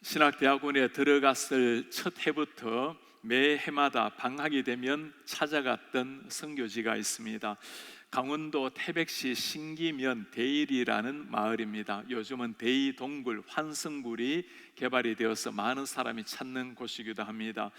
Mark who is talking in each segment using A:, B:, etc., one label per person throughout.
A: 신학대학원에 들어갔을 첫 해부터 매 해마다 방학이 되면 찾아갔던 선교지가 있습니다. 강원도 태백시 신기면 대일이라는 마을입니다. 요즘은 대이동굴, 환승굴이 개발이 되어서 많은 사람이 찾는 곳이기도 합니다.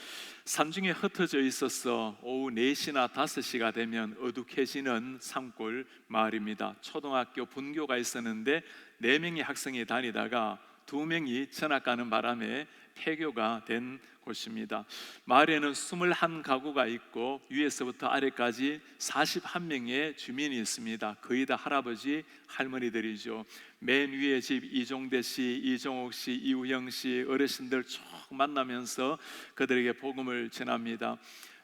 A: 산중에 흩어져 있어서 오후 4시나 5시가 되면 어둑해지는 산골 마을입니다. 초등학교 분교가 있었는데 4명의 학생이 다니다가 2명이 전학 가는 바람에 폐교가 된 곳입니다. 마을에는 21가구가 있고 위에서부터 아래까지 41명의 주민이 있습니다. 거의 다 할아버지, 할머니들이죠. 맨 위에 집 이종대 씨, 이종옥 씨, 이우영 씨 어르신들 쭉 만나면서 그들에게 복음을 전합니다.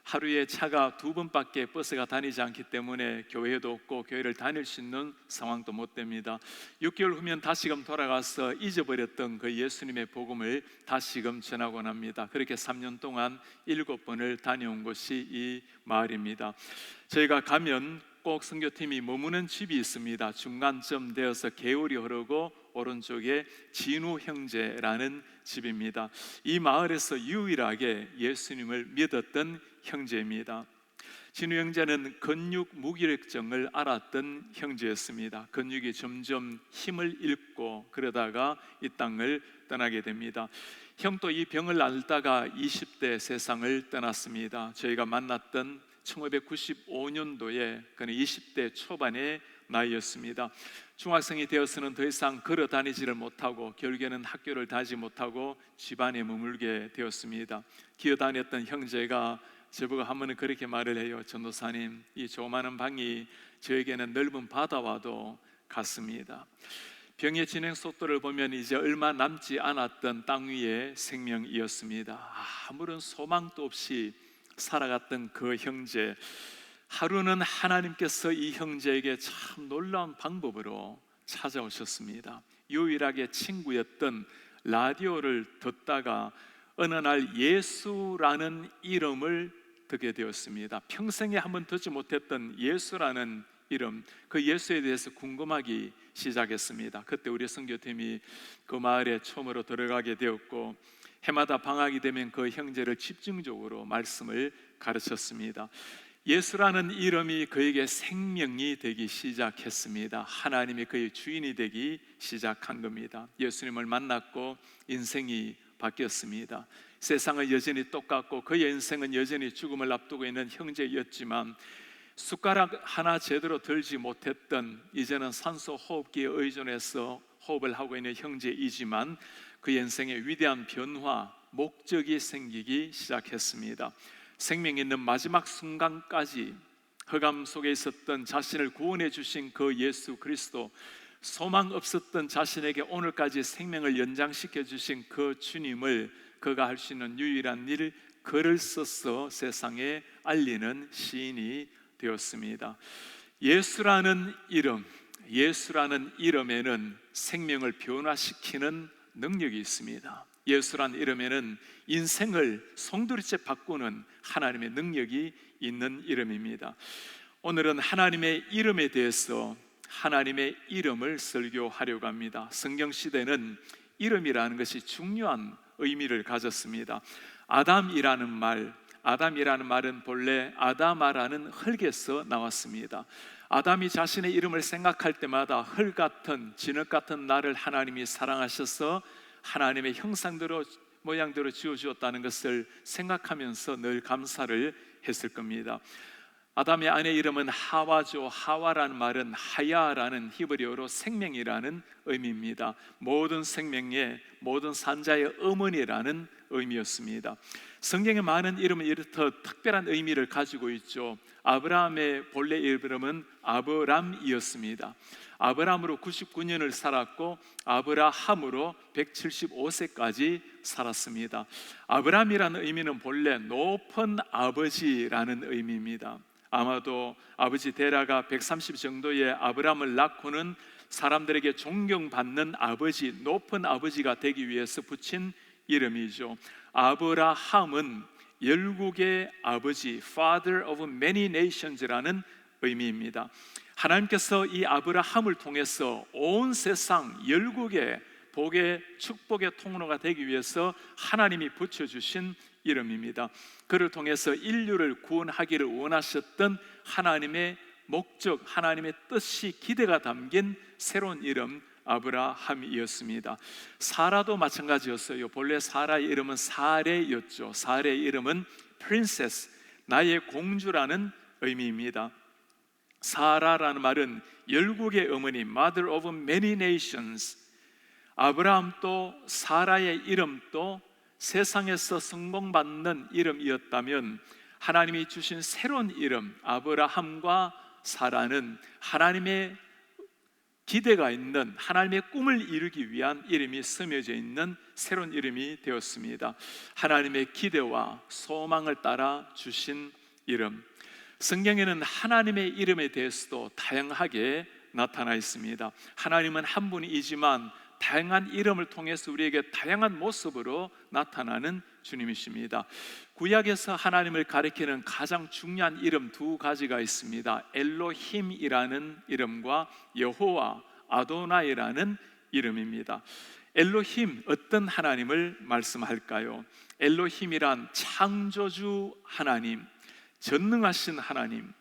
A: 하루에 차가 2번밖에 버스가 다니지 않기 때문에 교회도 없고 교회를 다닐 수 있는 상황도 못 됩니다. 6개월 후면 다시금 돌아가서 잊어버렸던 그 예수님의 복음을 다시금 전하곤 합니다. 그렇게 3년 동안 7번을 다녀온 곳이 이 마을입니다. 저희가 가면 꼭 선교팀이 머무는 집이 있습니다. 중간쯤 되어서 개울이 흐르고 오른쪽에 진우 형제라는 집입니다. 이 마을에서 유일하게 예수님을 믿었던 형제입니다. 진우 형제는 근육 무기력증을 앓았던 형제였습니다. 근육이 점점 힘을 잃고 그러다가 이 땅을 떠나게 됩니다. 형도 이 병을 앓다가 20대 세상을 떠났습니다. 저희가 만났던 1995년도에 그는 20대 초반의 나이였습니다. 중학생이 되어서는 더 이상 걸어 다니지를 못하고 결국에는 학교를 다니지 못하고 집안에 머물게 되었습니다. 기어다녔던 형제가 저보고 한 번은 그렇게 말을 해요. 전도사님, 이 조그마한 방이 저에게는 넓은 바다와도 같습니다. 병의 진행 속도를 보면 이제 얼마 남지 않았던 땅 위의 생명이었습니다. 아무런 소망도 없이 살아갔던 그 형제, 하루는 하나님께서 이 형제에게 참 놀라운 방법으로 찾아오셨습니다. 유일하게 친구였던 라디오를 듣다가 어느 날 예수라는 이름을 듣게 되었습니다. 평생에 한번 듣지 못했던 예수라는 이름, 그 예수에 대해서 궁금하기 시작했습니다. 그때 우리 선교팀이 그 마을에 처음으로 들어가게 되었고 해마다 방학이 되면 그 형제를 집중적으로 말씀을 가르쳤습니다. 예수라는 이름이 그에게 생명이 되기 시작했습니다. 하나님이 그의 주인이 되기 시작한 겁니다. 예수님을 만났고 인생이 바뀌었습니다. 세상은 여전히 똑같고 그의 인생은 여전히 죽음을 앞두고 있는 형제였지만 숟가락 하나 제대로 들지 못했던 이제는 산소 호흡기에 의존해서 호흡을 하고 있는 형제이지만 그의 인생에 위대한 변화, 목적이 생기기 시작했습니다. 생명 있는 마지막 순간까지 흑암 속에 있었던 자신을 구원해 주신 그 예수 그리스도, 소망 없었던 자신에게 오늘까지 생명을 연장시켜 주신 그 주님을 그가 할 수 있는 유일한 일, 글을 써서 세상에 알리는 시인이 되었습니다. 예수라는 이름에는 생명을 변화시키는 능력이 있습니다. 예수라는 이름에는 인생을 송두리째 바꾸는 하나님의 능력이 있는 이름입니다. 오늘은 하나님의 이름에 대해서 하나님의 이름을 설교하려고 합니다. 성경시대는 이름이라는 것이 중요한 의미를 가졌습니다. 아담이라는 말은 본래 아다마라는 흙에서 나왔습니다. 아담이 자신의 이름을 생각할 때마다 흙 같은 진흙 같은 나를 하나님이 사랑하셔서 하나님의 형상대로 모양대로 지어주었다는 것을 생각하면서 늘 감사를 했을 겁니다. 아담의 아내 이름은 하와죠. 하와라는 말은 하야라는 히브리어로 생명이라는 의미입니다. 모든 생명의 모든 산자의 어머니라는 의미였습니다. 성경의 많은 이름은 이렇듯 특별한 의미를 가지고 있죠. 아브라함의 본래 이름은 아브람이었습니다. 아브람으로 99년을 살았고 아브라함으로 175세까지 살았습니다. 아브람이라는 의미는 본래 높은 아버지라는 의미입니다. 아마도 아버지 데라가 130 정도의 아브람을 낳고는 사람들에게 존경받는 아버지, 높은 아버지가 되기 위해서 붙인 이름이죠. 아브라함은 열국의 아버지, Father of many nations라는 의미입니다. 하나님께서 이 아브라함을 통해서 온 세상 열국의 복의 축복의 통로가 되기 위해서 하나님이 붙여주신 이름입니다. 그를 통해서 인류를 구원하기를 원하셨던 하나님의 목적, 하나님의 뜻이 기대가 담긴 새로운 이름 아브라함이었습니다. 사라도 마찬가지였어요. 본래 사라의 이름은 사레였죠. 사레의 이름은 프린세스, 나의 공주라는 의미입니다. 사라라는 말은 열국의 어머니, Mother of many nations. 아브라함도 사라의 이름도 세상에서 성공받는 이름이었다면 하나님이 주신 새로운 이름 아브라함과 사라는 하나님의 기대가 있는, 하나님의 꿈을 이루기 위한 이름이 스며져 있는 새로운 이름이 되었습니다. 하나님의 기대와 소망을 따라 주신 이름. 성경에는 하나님의 이름에 대해서도 다양하게 나타나 있습니다. 하나님은 한 분이지만 다양한 이름을 통해서 우리에게 다양한 모습으로 나타나는 주님이십니다. 구약에서 하나님을 가리키는 가장 중요한 이름 두 가지가 있습니다. 엘로힘이라는 이름과 여호와 아도나이라는 이름입니다. 엘로힘, 어떤 하나님을 말씀할까요? 엘로힘이란 창조주 하나님, 전능하신 하나님,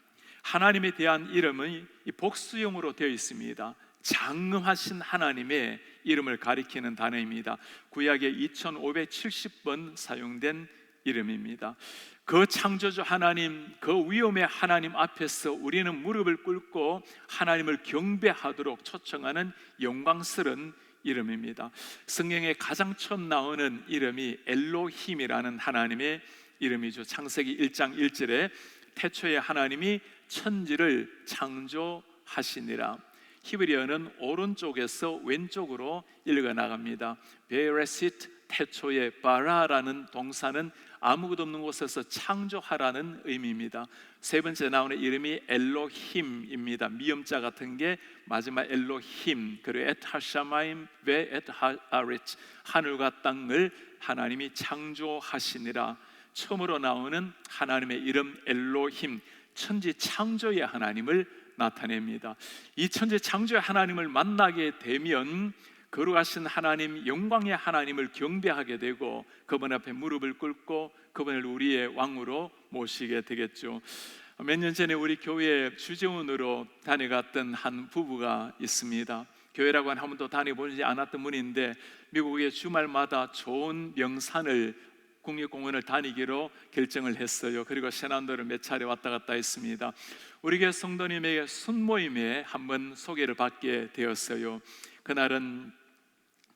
A: 하나님에 대한 이름은 복수형으로 되어 있습니다. 장엄하신 하나님의 이름을 가리키는 단어입니다. 구약에 2570번 사용된 이름입니다. 그 창조주 하나님, 그 위엄의 하나님 앞에서 우리는 무릎을 꿇고 하나님을 경배하도록 초청하는 영광스러운 이름입니다. 성경에 가장 처음 나오는 이름이 엘로힘이라는 하나님의 이름이죠. 창세기 1장 1절에 태초에 하나님이 천지를 창조하시니라. 히브리어는 오른쪽에서 왼쪽으로 읽어 나갑니다. 베레시트, 태초에 바라라는 동사는 아무것도 없는 곳에서 창조하라는 의미입니다. 세 번째 나오는 이름이 엘로힘입니다. 미음자 같은 게 마지막 엘로힘, 그리고 엣 하샤마임 웨 엣 하아리츠, 하늘과 땅을 하나님이 창조하시니라. 처음으로 나오는 하나님의 이름 엘로힘, 천지 창조의 하나님을 나타냅니다. 이 천지 창조의 하나님을 만나게 되면 거룩하신 하나님, 영광의 하나님을 경배하게 되고 그분 앞에 무릎을 꿇고 그분을 우리의 왕으로 모시게 되겠죠. 몇 년 전에 우리 교회에 주재원으로 다녀갔던 한 부부가 있습니다. 교회라고 한 번도 다녀보지 않았던 분인데 미국의 주말마다 좋은 명산을 국립공원을 다니기로 결정을 했어요. 그리고 신안도를 몇 차례 왔다 갔다 했습니다. 우리 교회 성도님에게 순모임에 한번 소개를 받게 되었어요. 그날은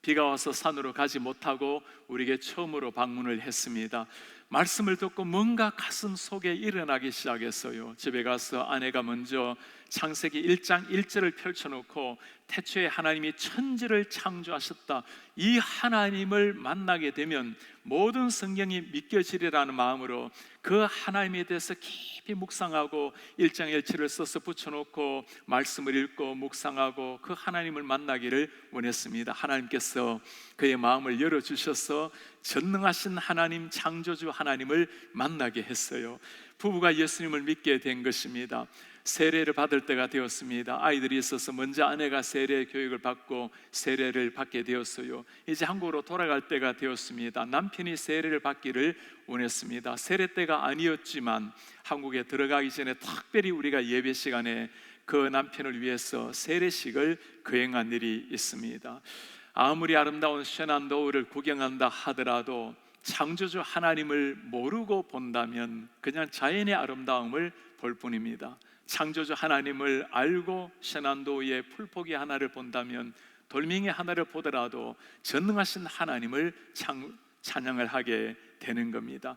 A: 비가 와서 산으로 가지 못하고 우리에게 처음으로 방문을 했습니다. 말씀을 듣고 뭔가 가슴 속에 일어나기 시작했어요. 집에 가서 아내가 먼저 창세기 1장 1절을 펼쳐놓고 태초에 하나님이 천지를 창조하셨다, 이 하나님을 만나게 되면 모든 성경이 믿겨지리라는 마음으로 그 하나님에 대해서 깊이 묵상하고 1장 1절을 써서 붙여놓고 말씀을 읽고 묵상하고 그 하나님을 만나기를 원했습니다. 하나님께서 그의 마음을 열어주셔서 전능하신 하나님, 창조주 하나님을 만나게 했어요. 부부가 예수님을 믿게 된 것입니다. 세례를 받을 때가 되었습니다. 아이들이 있어서 먼저 아내가 세례 교육을 받고 세례를 받게 되었어요. 이제 한국으로 돌아갈 때가 되었습니다. 남편이 세례를 받기를 원했습니다. 세례 때가 아니었지만 한국에 들어가기 전에 특별히 우리가 예배 시간에 그 남편을 위해서 세례식을 거행한 일이 있습니다. 아무리 아름다운 셰난도우를 구경한다 하더라도 창조주 하나님을 모르고 본다면 그냥 자연의 아름다움을 볼 뿐입니다. 창조주 하나님을 알고 셰난도우의 풀포기 하나를 본다면, 돌멩이 하나를 보더라도 전능하신 하나님을 찬양을 하게 되는 겁니다.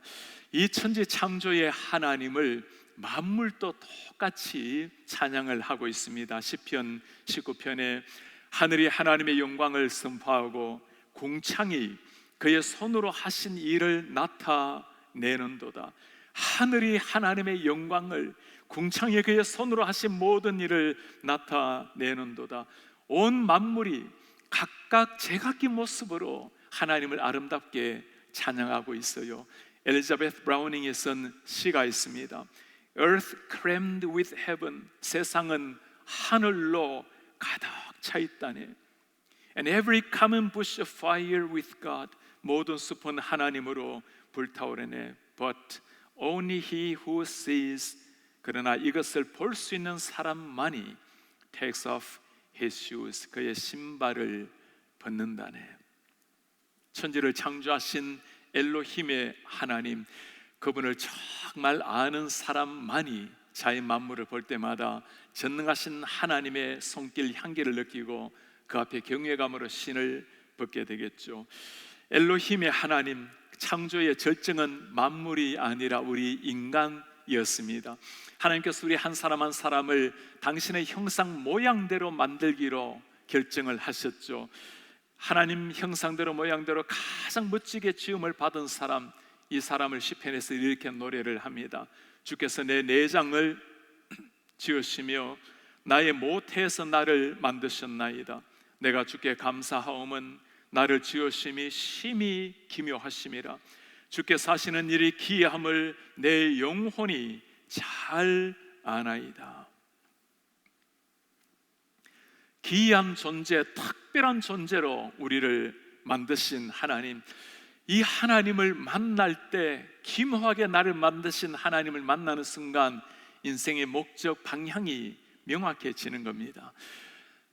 A: 이 천지 창조의 하나님을 만물도 똑같이 찬양을 하고 있습니다. 시편 19편에 하늘이 하나님의 영광을 선포하고 궁창이 그의 손으로 하신 일을 나타내는도다. 하늘이 하나님의 영광을, 궁창이 그의 손으로 하신 모든 일을 나타내는도다. 온 만물이 각각 제각기 모습으로 하나님을 아름답게 찬양하고 있어요. 엘리자베스 브라우닝이 쓴 시가 있습니다. Earth crammed with heaven, 세상은 하늘로 가득 차 있다네. And every common bush of fire with God. 모든 숲은 하나님으로 불타오르네. But only he who sees. 그러나 이것을 볼 수 있는 사람만이 takes off his shoes. 그의 신발을 벗는다네. 천지를 창조하신 엘로힘의 하나님, 그분을 정말 아는 사람만이 자연 만물을 볼 때마다 전능하신 하나님의 손길 향기를 느끼고 그 앞에 경외감으로 신을 벗게 되겠죠. 엘로힘의 하나님, 창조의 절정은 만물이 아니라 우리 인간이었습니다. 하나님께서 우리 한 사람 한 사람을 당신의 형상 모양대로 만들기로 결정을 하셨죠. 하나님 형상대로 모양대로 가장 멋지게 지음을 받은 사람, 이 사람을 시편에서 이렇게 노래를 합니다. 주께서 내 내장을 지으시며 나의 모태에서 나를 만드셨나이다. 내가 주께 감사하옴은 나를 지으심이 심히 기묘하심이라. 주께서 하시는 일이 기이함을 내 영혼이 잘 아나이다. 기이한 존재, 특별한 존재로 우리를 만드신 하나님, 이 하나님을 만날 때, 기묘하게 나를 만드신 하나님을 만나는 순간 인생의 목적, 방향이 명확해지는 겁니다.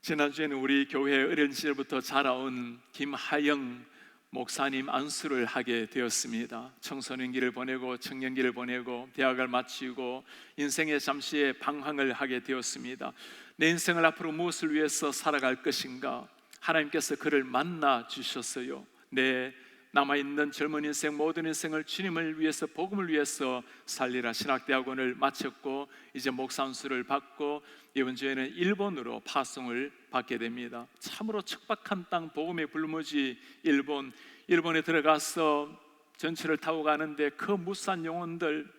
A: 지난주에는 우리 교회 어린 시절부터 자라온 김하영 목사님 안수를 하게 되었습니다. 청소년기를 보내고 청년기를 보내고 대학을 마치고 인생의 잠시의 방황을 하게 되었습니다. 내 인생을 앞으로 무엇을 위해서 살아갈 것인가? 하나님께서 그를 만나 주셨어요. 내 남아있는 젊은 인생, 모든 인생을 주님을 위해서, 복음을 위해서 살리라. 신학대학원을 마쳤고 이제 목사 안수를 받고 이번 주에는 일본으로 파송을 받게 됩니다. 참으로 척박한 땅, 복음의 불모지 일본에 들어가서 전철을 타고 가는데 그 무수한 영혼들,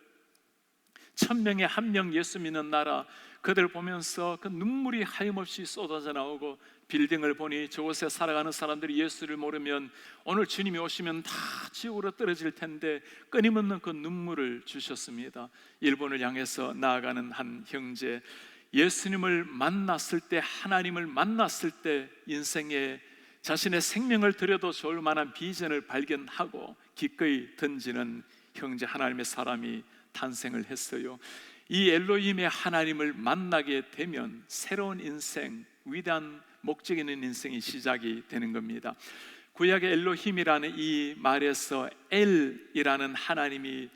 A: 1000명에 1명 예수 믿는 나라, 그들 보면서 그 눈물이 하염없이 쏟아져 나오고, 빌딩을 보니 저곳에 살아가는 사람들이 예수를 모르면 오늘 주님이 오시면 다 지옥으로 떨어질 텐데 끊임없는 그 눈물을 주셨습니다. 일본을 향해서 나아가는 한 형제, 예수님을 만났을 때, 하나님을 만났을 때 인생에 자신의 생명을 드려도 좋을 만한 비전을 발견하고 기꺼이 던지는 형제, 하나님의 사람이 탄생을 했어요. 이 엘로힘의 하나님을 만나게 되면 새로운 인생, 위대한 목적 있는 인생이 시작이 되는 겁니다. 구약의 엘로힘이라는 이 말에서 엘이라는 하나님이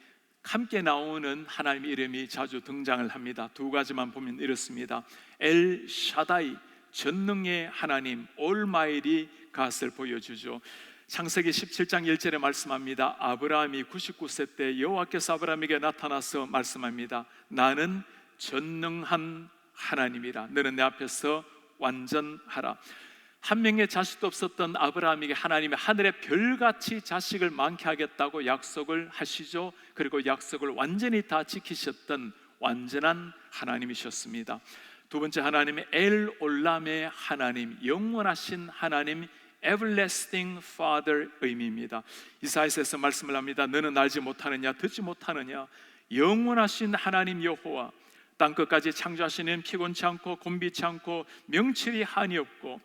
A: 함께 나오는 하나님의 이름이 자주 등장을 합니다. 두 가지만 보면 이렇습니다. 엘 샤다이, 전능의 하나님, 올마이리 갓을 보여주죠. 창세기 17장 1절에 말씀합니다. 아브라함이 99세 때 여호와께서 아브라함에게 나타나서 말씀합니다. 나는 전능한 하나님이라. 너는 내 앞에서 완전하라. 한 명의 자식도 없었던 아브라함에게 하나님이 하늘의 별같이 자식을 많게 하겠다고 약속을 하시죠. 그리고 약속을 완전히 다 지키셨던 완전한 하나님이셨습니다. 두 번째 하나님의 엘 올람의 하나님, 영원하신 하나님, Everlasting Father 의미입니다. 이사야서에서 말씀을 합니다. 너는 알지 못하느냐, 듣지 못하느냐, 영원하신 하나님 여호와, 땅끝까지 창조하시는 피곤치 않고 곤비치 않고 명철이 한이 없고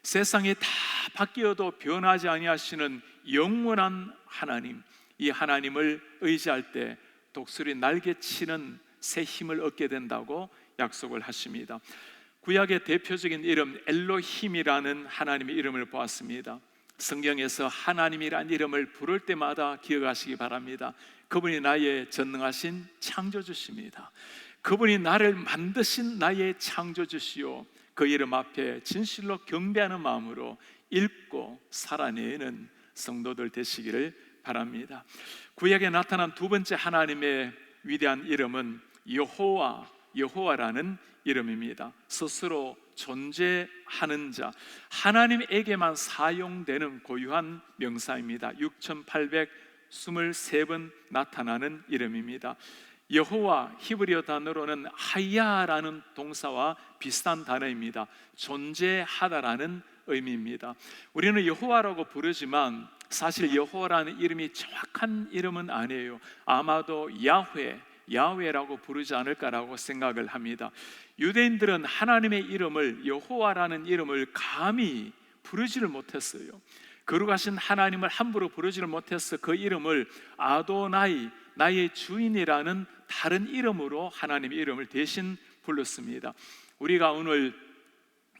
A: 세상이 다 바뀌어도 변하지 아니하시는 영원한 하나님, 이 하나님을 의지할 때 독수리 날개치는 새 힘을 얻게 된다고 약속을 하십니다. 구약의 대표적인 이름 엘로힘이라는 하나님의 이름을 보았습니다. 성경에서 하나님이란 이름을 부를 때마다 기억하시기 바랍니다. 그분이 나의 전능하신 창조주십니다. 그분이 나를 만드신 나의 창조주시오. 그 이름 앞에 진실로 경배하는 마음으로 읽고 살아내는 성도들 되시기를 바랍니다. 구약에 나타난 두 번째 하나님의 위대한 이름은 여호와라는 이름입니다. 스스로 존재하는 자, 하나님에게만 사용되는 고유한 명사입니다. 6823번 나타나는 이름입니다. 여호와 히브리어 단어로는 하야라는 동사와 비슷한 단어입니다. 존재하다라는 의미입니다. 우리는 여호와라고 부르지만 사실 여호와라는 이름이 정확한 이름은 아니에요. 아마도 야훼라고 부르지 않을까라고 생각을 합니다. 유대인들은 하나님의 이름을, 여호와라는 이름을 감히 부르지를 못했어요. 거룩하신 하나님을 함부로 부르지를 못해서 그 이름을 아도나이, 나의 주인이라는 다른 이름으로 하나님의 이름을 대신 불렀습니다. 우리가 오늘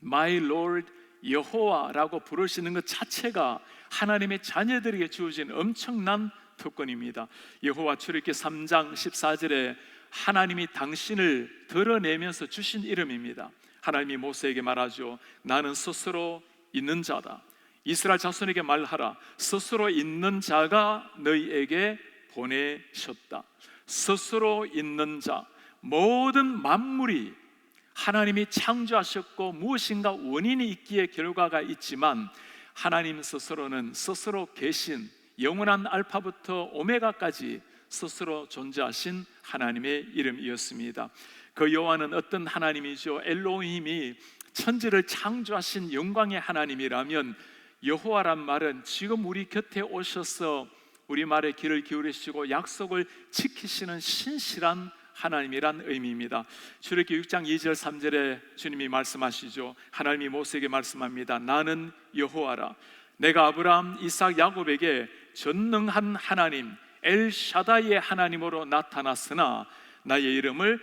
A: My Lord 여호와라고 부르시는 것 자체가 하나님의 자녀들에게 주어진 엄청난 특권입니다. 여호와 출애굽기 3장 14절에 하나님이 당신을 드러내면서 주신 이름입니다. 하나님이 모세에게 말하죠. 나는 스스로 있는 자다. 이스라엘 자손에게 말하라. 스스로 있는 자가 너희에게 보내셨다. 스스로 있는 자, 모든 만물이 하나님이 창조하셨고 무엇인가 원인이 있기에 결과가 있지만 하나님 스스로는 스스로 계신 영원한 알파부터 오메가까지 스스로 존재하신 하나님의 이름이었습니다. 그 여호와는 어떤 하나님이죠? 엘로힘이 천지를 창조하신 영광의 하나님이라면 여호와란 말은 지금 우리 곁에 오셔서 우리 말에 귀를 기울이시고 약속을 지키시는 신실한 하나님이란 의미입니다. 출애굽기 6장 2절 3절에 주님이 말씀하시죠. 하나님이 모세에게 말씀합니다. 나는 여호와라. 내가 아브라함, 이삭, 야곱에게 전능한 하나님 엘샤다이의 하나님으로 나타났으나 나의 이름을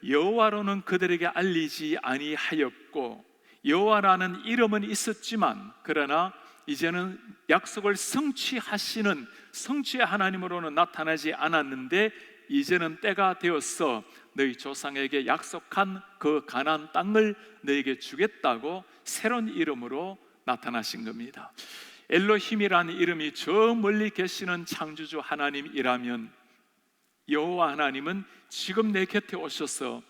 A: 여호와로는 그들에게 알리지 아니하였고, 여호와라는 이름은 있었지만 그러나 이제는 약속을 성취하시는 성취의 하나님으로는 나타나지 않았는데 이제는 때가 되었어 너희 조상에게 약속한 그 가나안 땅을 너에게 주겠다고 새로운 이름으로 나타나신 겁니다. 엘로힘이라는 이름이 저 멀리 계시는 창조주 하나님이라면 여호와 하나님은 지금 내 곁에 오셔서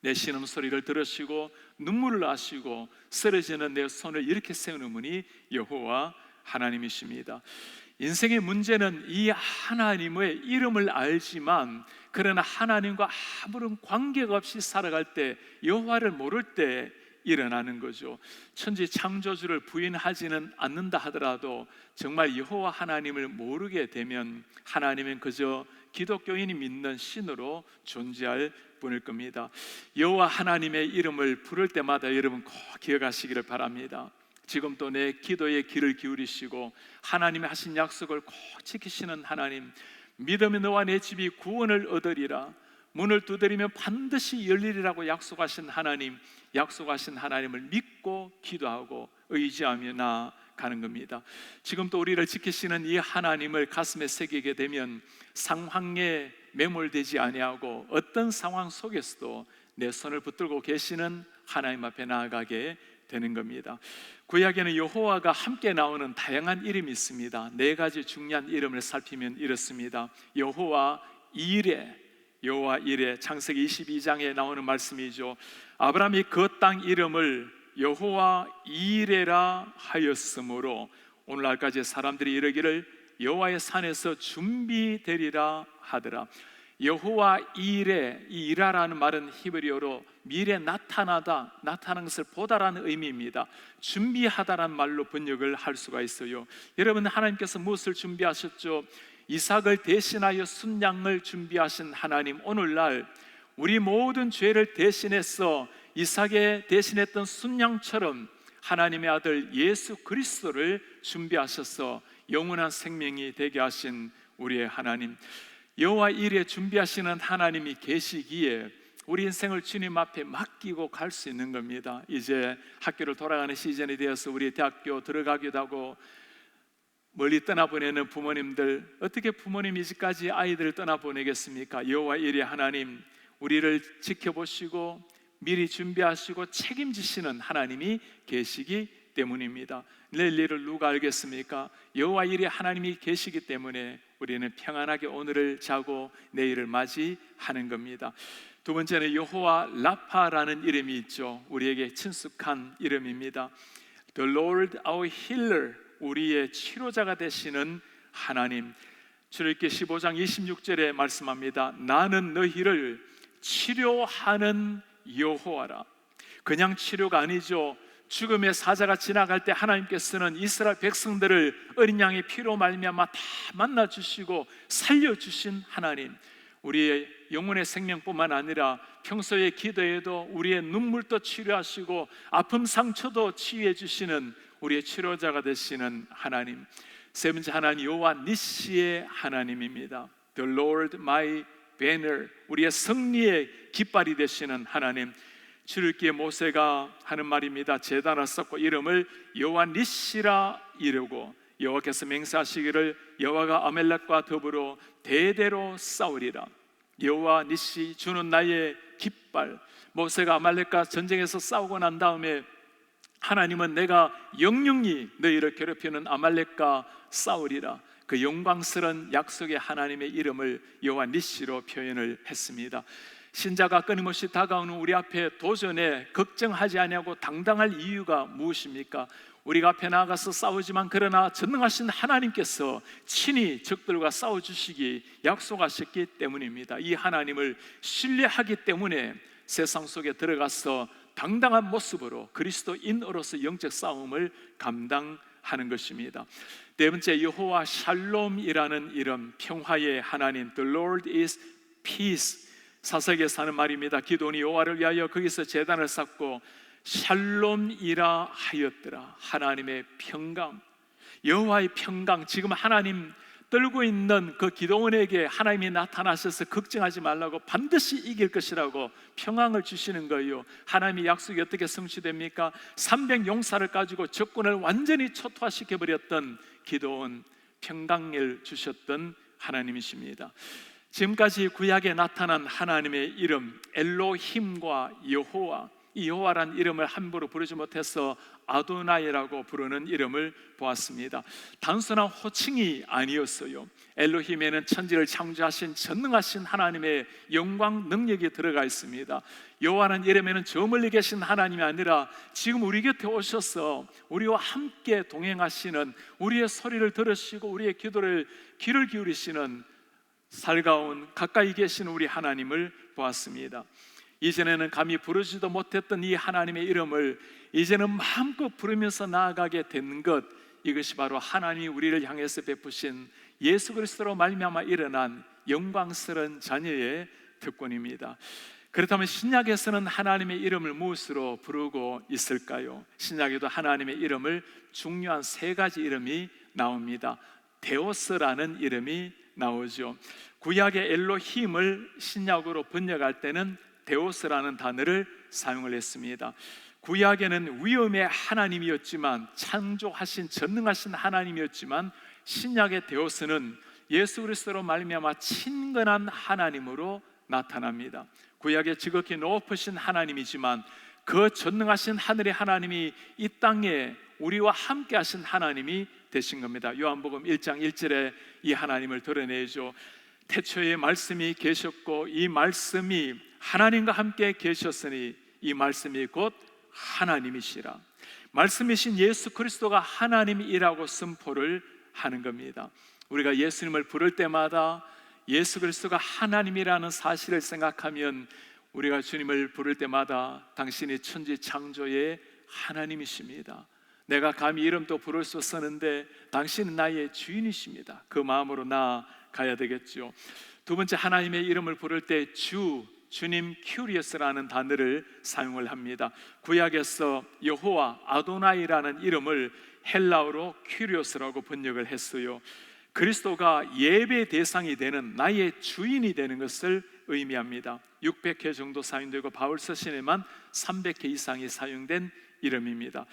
A: 내 신음소리를 들으시고 눈물을 아시고 쓰러지는 내 손을 이렇게 세우는 분이 여호와 하나님이십니다. 인생의 문제는 이 하나님의 이름을 알지만 그러나 하나님과 아무런 관계가 없이 살아갈 때, 여호와를 모를 때 일어나는 거죠. 천지 창조주를 부인하지는 않는다 하더라도 정말 여호와 하나님을 모르게 되면 하나님은 그저 기독교인이 믿는 신으로 존재할 뿐일 겁니다. 여호와 하나님의 이름을 부를 때마다 여러분 꼭 기억하시기를 바랍니다. 지금 또 내 기도에 귀를 기울이시고 하나님의 하신 약속을 꼭 지키시는 하나님, 믿음이 너와 내 집이 구원을 얻으리라, 문을 두드리면 반드시 열리리라고 약속하신 하나님, 약속하신 하나님을 믿고 기도하고 의지하며 나아가는 겁니다. 지금 또 우리를 지키시는 이 하나님을 가슴에 새기게 되면 상황에 매몰되지 아니하고 어떤 상황 속에서도 내 손을 붙들고 계시는 하나님 앞에 나아가게 되는 겁니다. 구약에는 여호와가 함께 나오는 다양한 이름이 있습니다. 네 가지 중요한 이름을 살피면 이렇습니다. 여호와 이레, 여호와 이레, 창세기 22장에 나오는 말씀이죠. 아브라함이 그 땅 이름을 여호와 이레라 하였으므로 오늘날까지 사람들이 이르기를 여호와의 산에서 준비되리라 하더라. 여호와 이레, 이 이라라는 말은 히브리어로 미래 나타나다, 나타나는 것을 보다라는 의미입니다. 준비하다라는 말로 번역을 할 수가 있어요. 여러분, 하나님께서 무엇을 준비하셨죠? 이삭을 대신하여 순양을 준비하신 하나님, 오늘날 우리 모든 죄를 대신해서 이삭에 대신했던 순양처럼 하나님의 아들 예수 그리스도를 준비하셔서 영원한 생명이 되게 하신 우리의 하나님, 여호와 이레 준비하시는 하나님이 계시기에 우리 인생을 주님 앞에 맡기고 갈 수 있는 겁니다. 이제 학교를 돌아가는 시즌이 되어서 우리 대학교 들어가기도 하고 멀리 떠나보내는 부모님들, 어떻게 부모님 이 집까지 아이들을 떠나보내겠습니까? 여호와 이레 하나님, 우리를 지켜보시고 미리 준비하시고 책임지시는 하나님이 계시기 때문입니다. 내일 일을 누가 알겠습니까? 여호와 이레 하나님이 계시기 때문에 우리는 평안하게 오늘을 자고 내일을 맞이하는 겁니다. 두 번째는 여호와 라파라는 이름이 있죠. 우리에게 친숙한 이름입니다. The Lord our healer, 우리의 치료자가 되시는 하나님. 출애굽기 15장 26절에 말씀합니다. 나는 너희를 치료하는 여호와라. 그냥 치료가 아니죠. 죽음의 사자가 지나갈 때 하나님께서는 이스라엘 백성들을 어린 양의 피로 말미암아 다 만나주시고 살려주신 하나님, 우리의 영혼의 생명뿐만 아니라 평소의 기도에도 우리의 눈물도 치료하시고 아픔 상처도 치유해 주시는 우리의 치료자가 되시는 하나님, 세 번째 하나님 여호와 니시의 하나님입니다. The Lord my banner, 우리의 승리의 깃발이 되시는 하나님. 출애굽기에 모세가 하는 말입니다. 제단을 쌓고 이름을 여호와 니시라 이르고 여호와께서 맹세하시기를 여호와가 아말렉과 더불어 대대로 싸우리라. 여호와 니시, 주는 나의 깃발. 모세가 아말렉과 전쟁에서 싸우고 난 다음에 하나님은 내가 영영히 너희를 괴롭히는 아말렉과 싸우리라. 그 영광스러운 약속의 하나님의 이름을 여호와 니시로 표현을 했습니다. 신자가 끊임없이 다가오는 우리 앞에 도전에 걱정하지 아니하고 당당할 이유가 무엇입니까? 우리가 앞에 나가서 싸우지만 그러나 전능하신 하나님께서 친히 적들과 싸워주시기 약속하셨기 때문입니다. 이 하나님을 신뢰하기 때문에 세상 속에 들어가서 당당한 모습으로 그리스도인으로서 영적 싸움을 감당하는 것입니다. 네 번째, 여호와 샬롬이라는 이름, 평화의 하나님. The Lord is peace. 사사기에서 하는 말입니다. 기도니 여호와를 위하여 거기서 제단을 쌓고 샬롬이라 하였더라. 하나님의 평강, 여호와의 평강. 지금 하나님 떨고 있는 그 기도원에게 하나님이 나타나셔서 걱정하지 말라고, 반드시 이길 것이라고 평강을 주시는 거예요. 하나님의 약속이 어떻게 성취됩니까? 300용사를 가지고 적군을 완전히 초토화시켜버렸던 기도원, 평강을 주셨던 하나님이십니다. 지금까지 구약에 나타난 하나님의 이름 엘로힘과 여호와, 이 여호와란 이름을 함부로 부르지 못해서 아도나이라고 부르는 이름을 보았습니다. 단순한 호칭이 아니었어요. 엘로힘에는 천지를 창조하신 전능하신 하나님의 영광 능력이 들어가 있습니다. 여호와라는 이름에는 저 멀리 계신 하나님이 아니라 지금 우리 곁에 오셔서 우리와 함께 동행하시는, 우리의 소리를 들으시고 우리의 기도를 귀를 기울이시는 살가운 가까이 계신 우리 하나님을 보았습니다. 이전에는 감히 부르지도 못했던 이 하나님의 이름을 이제는 마음껏 부르면서 나아가게 된 것, 이것이 바로 하나님이 우리를 향해서 베푸신 예수 그리스도로 말미암아 일어난 영광스러운 자녀의 특권입니다. 그렇다면 신약에서는 하나님의 이름을 무엇으로 부르고 있을까요? 신약에도 하나님의 이름을 중요한 세 가지 이름이 나옵니다. 데오스라는 이름이 나오죠. 구약의 엘로힘을 신약으로 번역할 때는 데오스라는 단어를 사용을 했습니다. 구약에는 위엄의 하나님이었지만, 창조하신 전능하신 하나님이었지만, 신약의 데오스는 예수 그리스도로 말미암아 친근한 하나님으로 나타납니다. 구약에 지극히 높으신 하나님이지만 그 전능하신 하늘의 하나님이 이 땅에 우리와 함께 하신 하나님이 되신 겁니다. 요한복음 1장 1절에 이 하나님을 드러내죠. 태초에 말씀이 계셨고 이 말씀이 하나님과 함께 계셨으니 이 말씀이 곧 하나님이시라. 말씀이신 예수 그리스도가 하나님이라고 선포를 하는 겁니다. 우리가 예수님을 부를 때마다 예수 그리스도가 하나님이라는 사실을 생각하면 우리가 주님을 부를 때마다 당신이 천지 창조의 하나님이십니다. 내가 감히 이름도 부를 수 없었는데 당신은 나의 주인이십니다. 그 마음으로 나아가야 되겠죠. 두 번째, 하나님의 이름을 부를 때 주님 큐리어스라는 단어를 사용을 합니다. 구약에서 여호와 아도나이라는 이름을 헬라어로 큐리오스라고 번역을 했어요. 그리스도가 예배 대상이 되는, 나의 주인이 되는 것을 의미합니다. 600회 정도 사용되고 바울 서신에만 300회 이상이 사용된 이름입니다.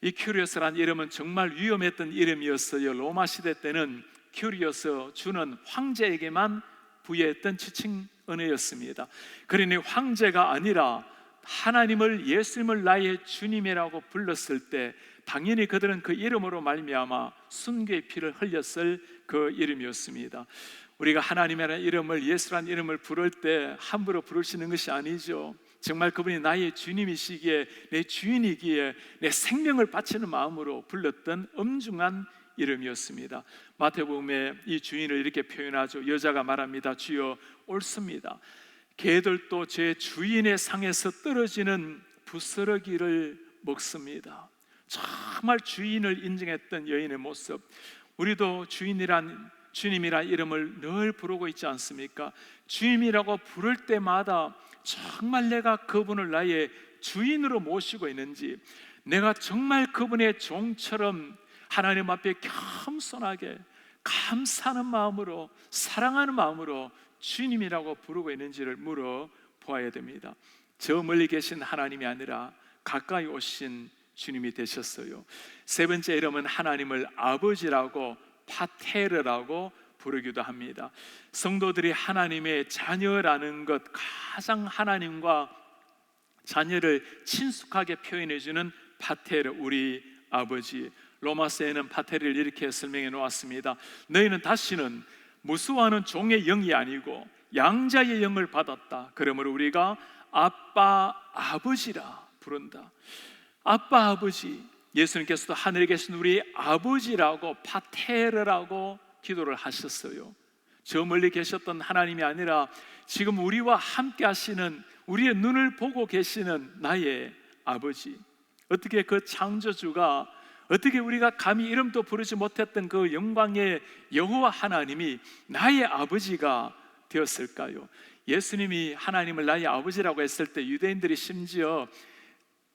A: 이 큐리오스라는 이름은 정말 위험했던 이름이었어요. 로마 시대 때는 큐리오스, 주는 황제에게만 부여했던 지칭 은혜였습니다. 그러니 황제가 아니라 하나님을, 예수님을 나의 주님이라고 불렀을 때 당연히 그들은 그 이름으로 말미암아 순교의 피를 흘렸을 그 이름이었습니다. 우리가 하나님이라는 이름을, 예수라는 이름을 부를 때 함부로 부를 수 있는 것이 아니죠. 정말 그분이 나의 주님이시기에, 내 주인이기에 내 생명을 바치는 마음으로 불렀던 엄중한 이름이었습니다. 마태복음에 이 주인을 이렇게 표현하죠. 여자가 말합니다. 주여 옳습니다. 개들도 제 주인의 상에서 떨어지는 부스러기를 먹습니다. 정말 주인을 인정했던 여인의 모습. 우리도 주님이란 이름을 늘 부르고 있지 않습니까? 주님이라고 부를 때마다 정말 내가 그분을 나의 주인으로 모시고 있는지, 내가 정말 그분의 종처럼 하나님 앞에 겸손하게 감사하는 마음으로, 사랑하는 마음으로 주님이라고 부르고 있는지를 물어보아야 됩니다. 저 멀리 계신 하나님이 아니라 가까이 오신 주님이 되셨어요. 세 번째 이름은 하나님을 아버지라고, 파테르라고 부르기도 합니다. 성도들이 하나님의 자녀라는 것, 가장 하나님과 자녀를 친숙하게 표현해주는 파테르, 우리 아버지. 로마서에는 파테르를 이렇게 설명해 놓았습니다. 너희는 다시는 무수하는 종의 영이 아니고 양자의 영을 받았다. 그러므로 우리가 아빠, 아버지라 부른다. 아빠, 아버지. 예수님께서도 하늘에 계신 우리 아버지라고, 파테르라고 기도를 하셨어요. 저 멀리 계셨던 하나님이 아니라 지금 우리와 함께 하시는, 우리의 눈을 보고 계시는 나의 아버지. 어떻게 그 창조주가, 어떻게 우리가 감히 이름도 부르지 못했던 그 영광의 여호와 하나님이 나의 아버지가 되었을까요? 예수님이 하나님을 나의 아버지라고 했을 때 유대인들이 심지어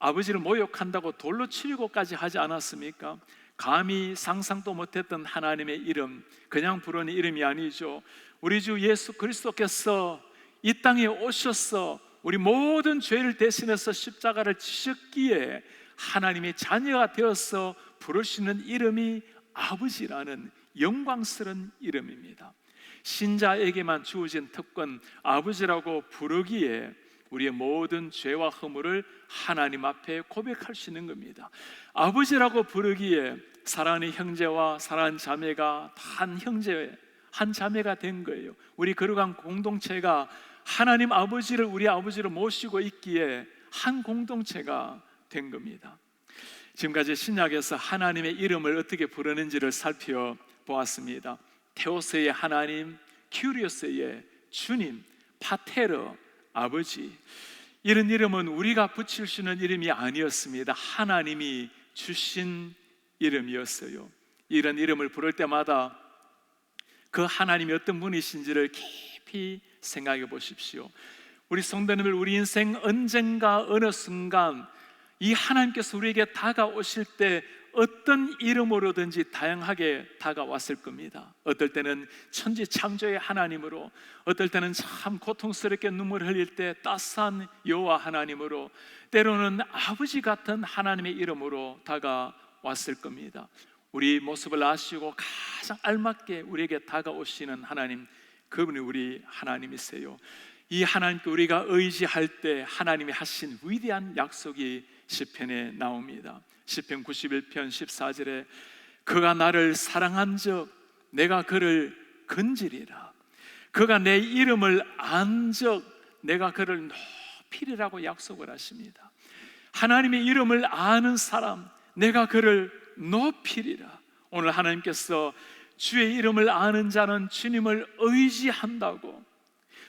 A: 아버지를 모욕한다고 돌로 치려고까지 하지 않았습니까? 감히 상상도 못했던 하나님의 이름, 그냥 부르는 이름이 아니죠. 우리 주 예수 그리스도께서 이 땅에 오셔서 우리 모든 죄를 대신해서 십자가를 지셨기에 하나님의 자녀가 되어서 부르시는 이름이 아버지라는 영광스러운 이름입니다. 신자에게만 주어진 특권, 아버지라고 부르기에 우리의 모든 죄와 허물을 하나님 앞에 고백할 수 있는 겁니다. 아버지라고 부르기에 사랑하는 형제와 사랑하는 자매가 한 형제, 한 자매가 된 거예요. 우리 거룩한 공동체가 하나님 아버지를 우리 아버지로 모시고 있기에 한 공동체가 된 겁니다. 지금까지 신약에서 하나님의 이름을 어떻게 부르는지를 살펴보았습니다. 테오스의 하나님, 큐리오스의 주님, 파테르, 아버지. 이런 이름은 우리가 붙일 수 있는 이름이 아니었습니다. 하나님이 주신 이름이었어요. 이런 이름을 부를 때마다 그 하나님이 어떤 분이신지를 깊이 생각해 보십시오. 우리 성도님들, 우리 인생 언젠가 어느 순간 이 하나님께서 우리에게 다가오실 때 어떤 이름으로든지 다양하게 다가왔을 겁니다. 어떨 때는 천지 창조의 하나님으로, 어떨 때는 참 고통스럽게 눈물 흘릴 때 따스한 여호와 하나님으로, 때로는 아버지 같은 하나님의 이름으로 다가왔을 겁니다. 우리 모습을 아시고 가장 알맞게 우리에게 다가오시는 하나님, 그분이 우리 하나님이세요. 이 하나님께 우리가 의지할 때 하나님이 하신 위대한 약속이 시편에 나옵니다. 시편 91편 14절에 그가 나를 사랑한즉 내가 그를 건지리라. 그가 내 이름을 안즉 내가 그를 높이리라고 약속을 하십니다. 하나님의 이름을 아는 사람, 내가 그를 높이리라. 오늘 하나님께서 주의 이름을 아는 자는 주님을 의지한다고,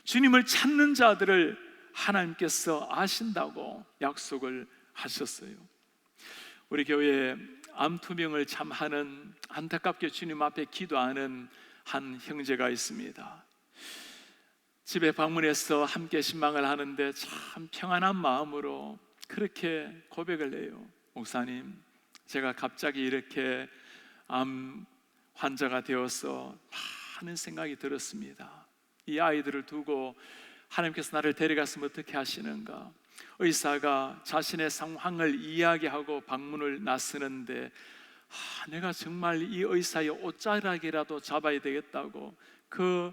A: 주님을 찾는 자들을 하나님께서 아신다고 약속을 하셨어요. 우리 교회에 암투병을 참 하는, 안타깝게 주님 앞에 기도하는 한 형제가 있습니다. 집에 방문해서 함께 신방을 하는데 참 평안한 마음으로 그렇게 고백을 해요. 목사님, 제가 갑자기 이렇게 암 환자가 되어서 많은 생각이 들었습니다. 이 아이들을 두고 하나님께서 나를 데려갔으면 어떻게 하시는가? 의사가 자신의 상황을 이야기하고 방문을 나서는데 내가 정말 이 의사의 옷자락이라도 잡아야 되겠다고, 그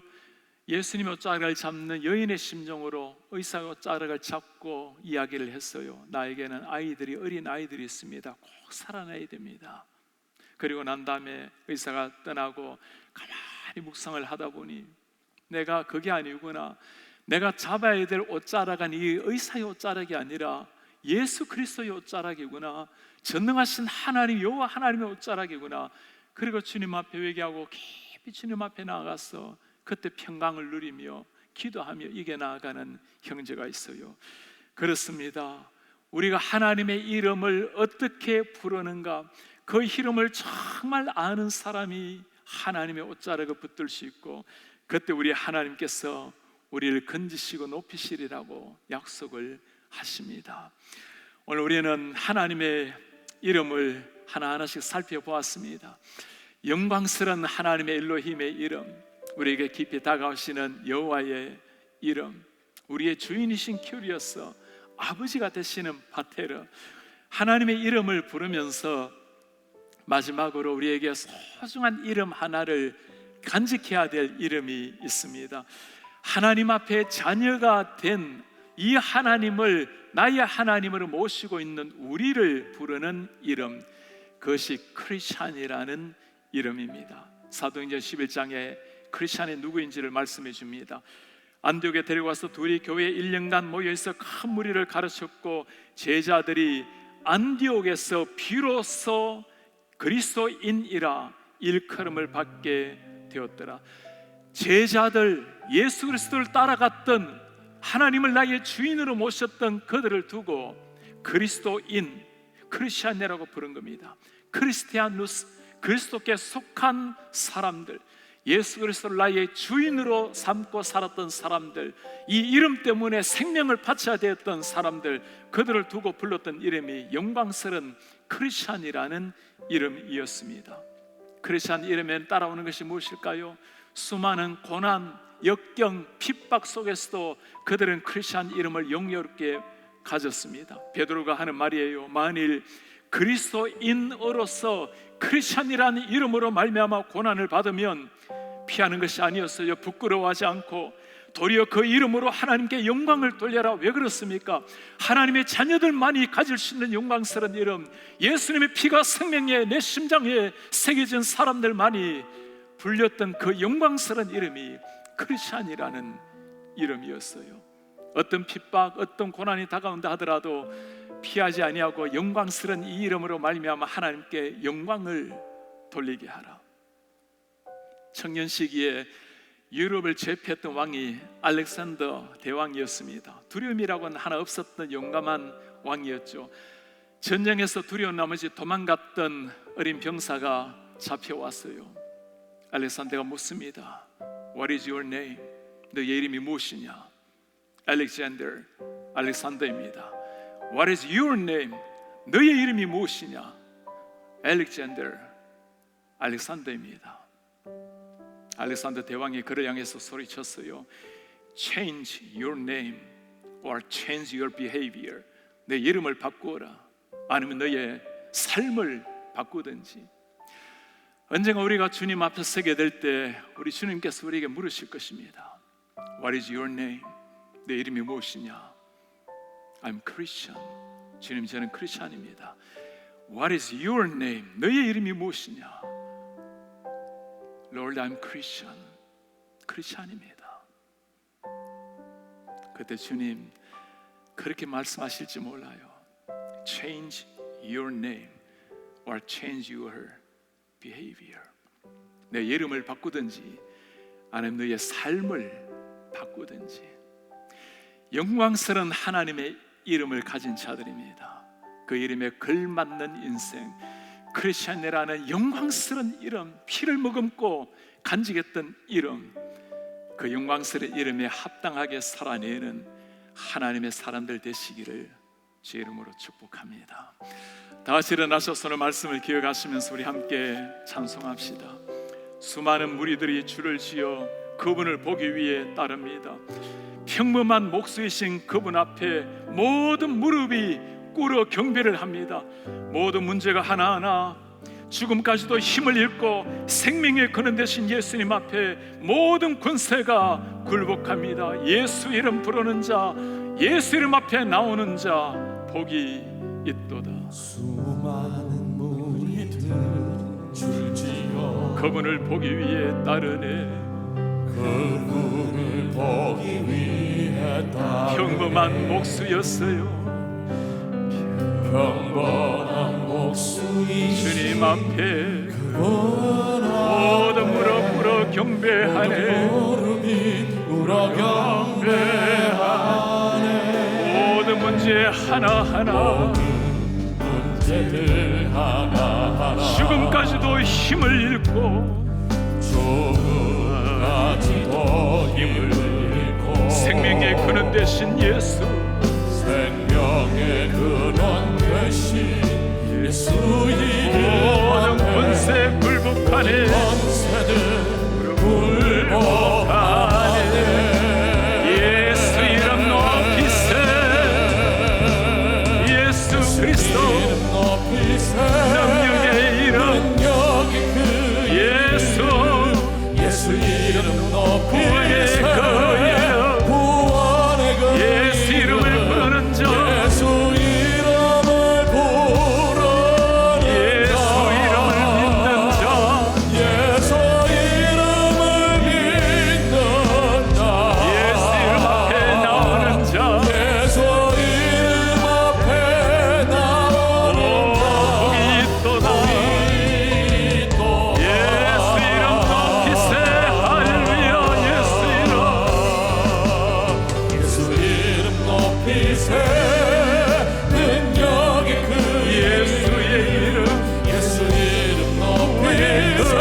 A: 예수님의 옷자락을 잡는 여인의 심정으로 의사의 옷자락을 잡고 이야기를 했어요. 나에게는 아이들이, 어린 아이들이 있습니다. 꼭 살아나야 됩니다. 그리고 난 다음에 의사가 떠나고 가만히 묵상을 하다 보니 내가 그게 아니구나, 내가 잡아야 될 옷자락은 이 의사의 옷자락이 아니라 예수 그리스도의 옷자락이구나, 전능하신 하나님 여호와 하나님의 옷자락이구나. 그리고 주님 앞에 회개하고 깊이 주님 앞에 나아가서 그때 평강을 누리며 기도하며 이겨 나아가는 형제가 있어요. 그렇습니다. 우리가 하나님의 이름을 어떻게 부르는가, 그 이름을 정말 아는 사람이 하나님의 옷자락을 붙들 수 있고, 그때 우리 하나님께서 우리를 건지시고 높이시리라고 약속을 하십니다. 오늘 우리는 하나님의 이름을 하나하나씩 살펴보았습니다. 영광스러운 하나님의 엘로힘의 이름, 우리에게 깊이 다가오시는 여호와의 이름, 우리의 주인이신 큐리오스, 아버지가 되시는 파테르, 하나님의 이름을 부르면서 마지막으로 우리에게 소중한 이름 하나를 간직해야 될 이름이 있습니다. 하나님 앞에 자녀가 된 이 하나님을 나의 하나님으로 모시고 있는 우리를 부르는 이름, 그것이 크리스찬이라는 이름입니다. 사도행전 11장에 크리스찬이 누구인지를 말씀해 줍니다. 안디옥에 데려가서 둘이 교회에 1년간 모여있어 큰 무리를 가르쳤고, 제자들이 안디옥에서 비로소 그리스도인이라 일컬음을 받게 되었더라. 제자들, 예수 그리스도를 따라갔던, 하나님을 나의 주인으로 모셨던 그들을 두고 그리스도인, 크리스찬이라고 부른 겁니다. 크리스티아누스, 그리스도께 속한 사람들, 예수 그리스도를 나의 주인으로 삼고 살았던 사람들, 이 이름 때문에 생명을 바쳐야 되었던 사람들, 그들을 두고 불렀던 이름이 영광스러운 크리스찬이라는 이름이었습니다. 크리스찬 이름에 따라오는 것이 무엇일까요? 수많은 고난, 역경, 핍박 속에서도 그들은 크리스찬 이름을 영예롭게 가졌습니다. 베드로가 하는 말이에요. 만일 그리스도인으로서 크리스찬이라는 이름으로 말미암아 고난을 받으면 피하는 것이 아니었어요. 부끄러워하지 않고 도리어 그 이름으로 하나님께 영광을 돌려라. 왜 그렇습니까? 하나님의 자녀들만이 가질 수 있는 영광스러운 이름, 예수님의 피가 생명에 내 심장에 새겨진 사람들만이 불렸던 그 영광스러운 이름이 크리스찬이라는 이름이었어요. 어떤 핍박, 어떤 고난이 다가온다 하더라도 피하지 아니하고 영광스러운 이 이름으로 말미암아 하나님께 영광을 돌리게 하라. 청년 시기에 유럽을 제패했던 왕이 알렉산더 대왕이었습니다. 두려움이라고는 하나 없었던 용감한 왕이었죠. 전쟁에서 두려운 나머지 도망갔던 어린 병사가 잡혀왔어요. 알렉산더가 묻습니다. What is your name? 너의 이름이 무엇이냐? 알렉산더, 알렉산더입니다. What is your name? 너의 이름이 무엇이냐? 알렉산더, 알렉산더입니다. 알렉산더 대왕이 그를 향해서 소리쳤어요. Change your name or change your behavior. 내 이름을 바꾸어라, 아니면 너의 삶을 바꾸든지. 언젠가 우리가 주님 앞에 서게 될 때 우리 주님께서 우리에게 물으실 것입니다. What is your name? 내 이름이 무엇이냐? I'm Christian. 주님, 저는 크리스찬입니다. What is your name? 너의 이름이 무엇이냐? Lord, I'm Christian. 크리스찬입니다. 그때 주님 그렇게 말씀하실지 몰라요. Change your name or change your behavior. 내 이름을 바꾸든지 아니면 너의 삶을 바꾸든지. 영광스러운 하나님의 이름을 가진 자들입니다. 그 이름에 걸맞는 인생, 크리스찬이라는 영광스러운 이름, 피를 머금고 간직했던 이름, 그 영광스러운 이름에 합당하게 살아내는 하나님의 사람들 되시기를 주 이름으로 축복합니다. 다 같이 일어나셔서 오늘 말씀을 기억하시면서 우리 함께 찬송합시다. 수많은 무리들이 줄을 지어 그분을 보기 위해 따릅니다. 평범한 목수이신 그분 앞에 모든 무릎이 꿇어 경배를 합니다. 모든 문제가 하나하나 죽음까지도 힘을 잃고 생명의 근원 되신 예수님 앞에 모든 권세가 굴복합니다. 예수 이름 부르는 자, 예수 이름 앞에 나오는 자 복이 있도다.
B: 수많은 무리들 줄지어
A: 그분을 보기 위해 따르네.
B: 그분을 보기 위해 따르네.
A: 평범한 목수였어요.
B: 평범한 목수이신
A: 주님 앞에
B: 그분
A: 모든 무릎 꿇어 경배하네.
B: 무릎이 꿇어 경배하네.
A: 모든 문제 하나하나,
B: 문제들 하나하나
A: 죽음까지도 힘을 잃고
B: 죽음까지도 힘을 잃고
A: 생명의 근원 되신 예수,
B: 생명의 근원 되신 예수 이름
A: 모든
B: 앞에
A: 권세 굴복하네
B: 권세들 굴복하네
A: 예수 이름 높이세 예수 그리스도 능력의 이름 예수
B: 예수 이름
A: 구원의
B: 높이세
A: 그 이름
B: 구원의 그
A: 예수 이름을 부르는 자
B: 예수 이름을 부르는
A: 예수 이름을 믿는 자
B: 예수 이름을 믿는 자
A: 예수 이름 앞에 나오는 자
B: 예수 이름 앞에 나오는
A: 복이 있도다 예수 이름 높이세 할렐루야 예수 이름
B: 예수 이름 높이세 능력의 그
A: 예수의 이름
B: 예수 이름 높이세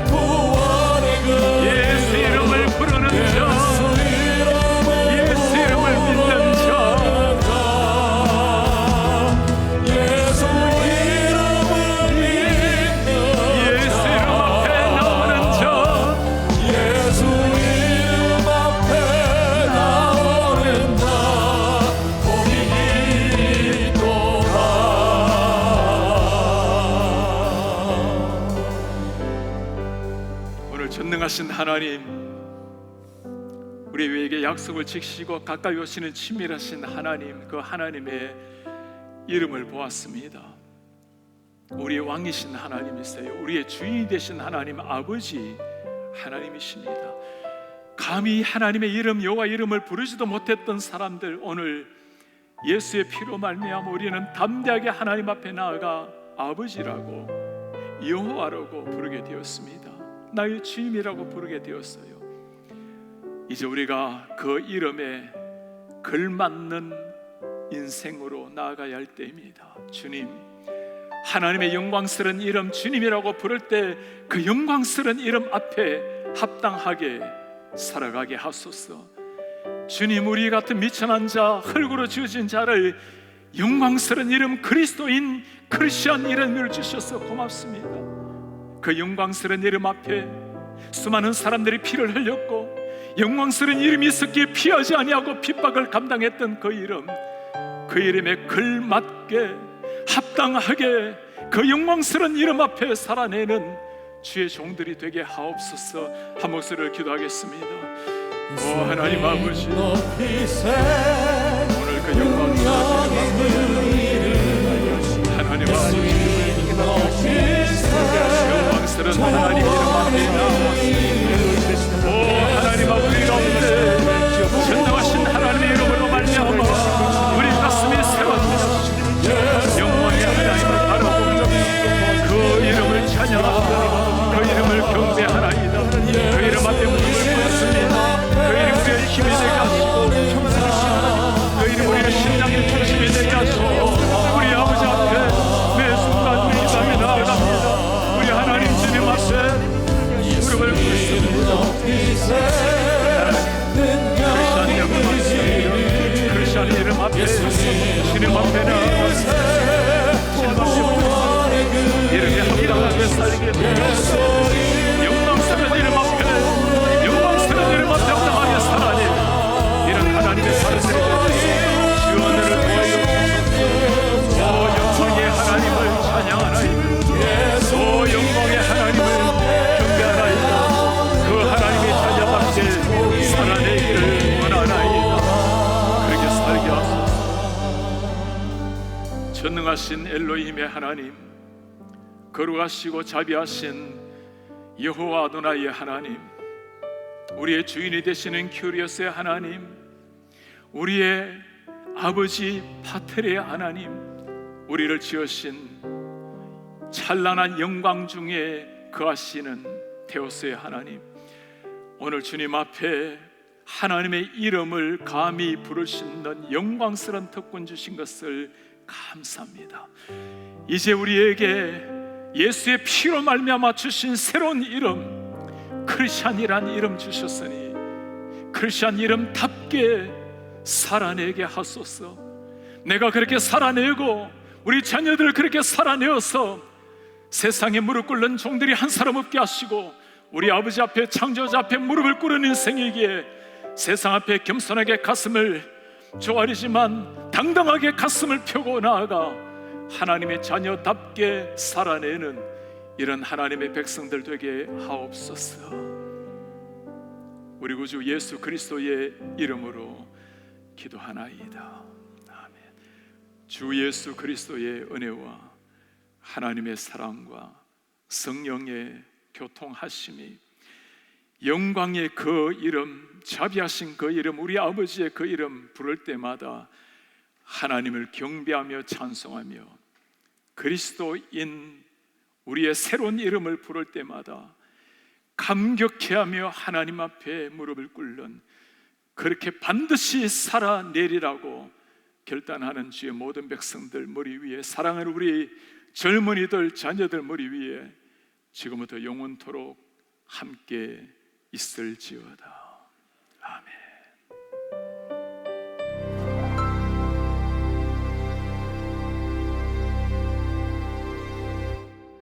B: 구원의 그
A: 예수 이름을 부르는 자
B: 예수 이름을
A: 예수 이름을 믿는 자
B: 예수 이름을 믿는
A: 예수 이름 앞에 나오는 자
B: 예수 이름 앞에 나오는 자 복이 있도다
A: 오늘 전능하신 하나님 우리에게 약속을 지키시고 가까이 오시는 친밀하신 하나님 그 하나님의 이름을 보았습니다. 우리의 왕이신 하나님이세요. 우리의 주인이 되신 하나님 아버지 하나님이십니다. 감히 하나님의 이름 여호와 이름을 부르지도 못했던 사람들 오늘 예수의 피로 말미암아 우리는 담대하게 하나님 앞에 나아가 아버지라고 여호와라고 부르게 되었습니다. 나의 주님이라고 부르게 되었어요. 이제 우리가 그 이름에 걸맞는 인생으로 나아가야 할 때입니다. 주님, 하나님의 영광스러운 이름 주님이라고 부를 때 그 영광스러운 이름 앞에 합당하게 살아가게 하소서. 주님, 우리 같은 미천한 자, 흙으로 지어진 자를 영광스러운 이름 그리스도인 크리스천 이름을 주셔서 고맙습니다. 그 영광스러운 이름 앞에 수많은 사람들이 피를 흘렸고 영광스러운 이름이 있었기에 피하지 아니하고 핍박을 감당했던 그 이름, 그 이름에 걸맞게 합당하게 그 영광스러운 이름 앞에 살아내는 주의 종들이 되게 하옵소서. 한 목소리를 기도하겠습니다. 오 하나님 아버지, 오늘 그 영광스러운 이름 하나님 아버지, 영광스러운 하나님 이름 앞에 나왔습니다. 오 하나님 아버지 가운데 전능하신 하나님의 이름으로 말미암아 우리 가슴이 새로워집니다. 영광의 하나님을 바라보며 그 이름을 찬양합니다. 그 이름을 경배하나이다. 그 이름 앞에 무릎을 꿇습니다. 그 이름 우리의 힘이 되게 하시고 그 이름 우리의 신장의 중심이 되게 하시고 우리 아버지 앞에 매 순간 매 밤에 나아갑니다. 우리 하나님 주님 앞에 무릎을 꿇습니다. 크리스천 이름 앞에 주님 앞에 나아가서 이름에 합당하게 살게 되옵소서. 영광스러운 이름 앞에 영광스러운 이름 앞에 합당하게 살아내 이런 하나님의 사람들이 되옵소서. 주원을 도와주옵소서. 오 영광의 하나님을 찬양하나이다. 오 영광의 하나님을 경배하나이다. 그 하나님의 자녀 앞에 살아내기를 원하나이다. 그렇게 살게 하소서. 전능하신 엘로힘의 하나님, 거룩하시고 자비하신 여호와 아도나이의 하나님, 우리의 주인이 되시는 큐리오스의 하나님, 우리의 아버지 파텔의 하나님, 우리를 지으신 찬란한 영광 중에 거하시는 테오스의 하나님, 오늘 주님 앞에 하나님의 이름을 감히 부를 수 있는 영광스러운 특권 주신 것을 감사합니다. 이제 우리에게 예수의 피로 말미암아 주신 새로운 이름 크리스찬이란 이름 주셨으니 크리스찬 이름답게 살아내게 하소서. 내가 그렇게 살아내고 우리 자녀들을 그렇게 살아내어서 세상에 무릎 꿇는 종들이 한 사람 없게 하시고, 우리 아버지 앞에, 창조자 앞에 무릎을 꿇은 인생이기에 세상 앞에 겸손하게 가슴을 조아리지만 당당하게 가슴을 펴고 나아가 하나님의 자녀답게 살아내는 이런 하나님의 백성들 되게 하옵소서. 우리 구주 예수 그리스도의 이름으로 기도하나이다. 아멘. 주 예수 그리스도의 은혜와 하나님의 사랑과 성령의 교통하심이, 영광의 그 이름, 자비하신 그 이름, 우리 아버지의 그 이름 부를 때마다 하나님을 경배하며 찬송하며, 그리스도인 우리의 새로운 이름을 부를 때마다 감격해하며 하나님 앞에 무릎을 꿇는, 그렇게 반드시 살아내리라고 결단하는 주의 모든 백성들 머리 위에, 사랑하는 우리 젊은이들, 자녀들 머리 위에 지금부터 영원토록 함께 있을지어다. 아멘.